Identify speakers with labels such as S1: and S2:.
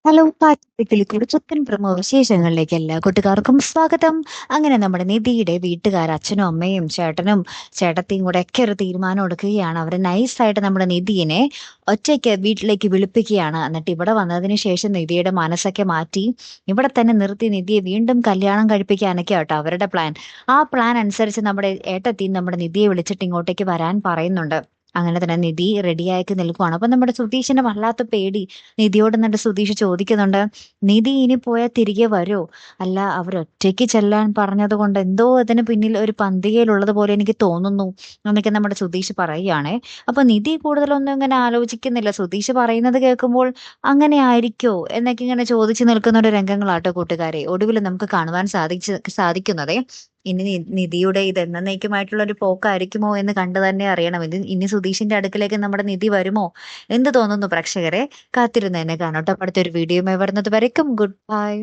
S1: Hello പാട്ടിക്കിളിക്കൂടി ചുക്കൻ promo വിശേഷങ്ങളിലേക്ക് എല്ലാ കൂട്ടുകാർക്കും സ്വാഗതം. അങ്ങനെ നമ്മുടെ നിധിയുടെ വീട്ടുകാർ അച്ഛനും അമ്മയും ചേട്ടനും ചേട്ടത്തിയും കൂടെ ഒക്കെ ഒരു തീരുമാനം എടുക്കുകയാണ്. അവർ നൈസായിട്ട് നമ്മുടെ നിധിയെ ഒറ്റയ്ക്ക് വീട്ടിലേക്ക് വിളിപ്പിക്കുകയാണ്. എന്നിട്ട് ഇവിടെ വന്നതിന് ശേഷം നിധിയുടെ മനസ്സൊക്കെ മാറ്റി ഇവിടെ തന്നെ നിർത്തി നിധിയെ വീണ്ടും കല്യാണം കഴിപ്പിക്കാനൊക്കെ ആട്ടോ അവരുടെ പ്ലാൻ. ആ പ്ലാൻ അനുസരിച്ച് നമ്മുടെ ഏട്ടത്തി നമ്മുടെ നിധിയെ വിളിച്ചിട്ട് ഇങ്ങോട്ടേക്ക് വരാൻ പറയുന്നുണ്ട്. അങ്ങനെ തന്നെ നിധി റെഡിയാക്കി നിൽക്കുവാണ്. അപ്പൊ നമ്മുടെ സുതീഷിന് വല്ലാത്ത പേടി. നിധിയോട് എന്നിട്ട് സുതീഷ് ചോദിക്കുന്നുണ്ട്, നിധി ഇനി പോയാൽ തിരികെ വരുമോ? അല്ല, അവരൊറ്റയ്ക്ക് ചെല്ലാൻ പറഞ്ഞത് കൊണ്ട് എന്തോ അതിന് പിന്നിൽ ഒരു പന്തികയിലുള്ളത് പോലെ എനിക്ക് തോന്നുന്നു എന്നൊക്കെ നമ്മുടെ സുതീഷ് പറയുകയാണേ. അപ്പൊ നിധി കൂടുതലൊന്നും ഇങ്ങനെ ആലോചിക്കുന്നില്ല. സുതീഷ് പറയുന്നത് കേൾക്കുമ്പോൾ അങ്ങനെ ആയിരിക്കോ എന്നൊക്കെ ഇങ്ങനെ ചോദിച്ചു നിൽക്കുന്ന ഒരു രംഗങ്ങളാട്ടോ കൂട്ടുകാരെ ഒടുവിൽ നമുക്ക് കാണുവാൻ സാധിക്കുന്നതേ. ഇനി നിധിയുടെ ഇത് എന്നേക്കുമായിട്ടുള്ള ഒരു പോക്കായിരിക്കുമോ എന്ന് കണ്ടു തന്നെ അറിയണം. ഇനി സുധീഷിന്റെ അടുക്കലേക്ക് നമ്മുടെ നിധി വരുമോ? എന്ത് തോന്നുന്നു പ്രേക്ഷകരെ? കാത്തിരുന്ന് തന്നെ കാണാം ട്ടോ. അടുത്തൊരു വീഡിയോയുമായി വരുന്നത് വരയ്ക്കും ഗുഡ് ബൈ.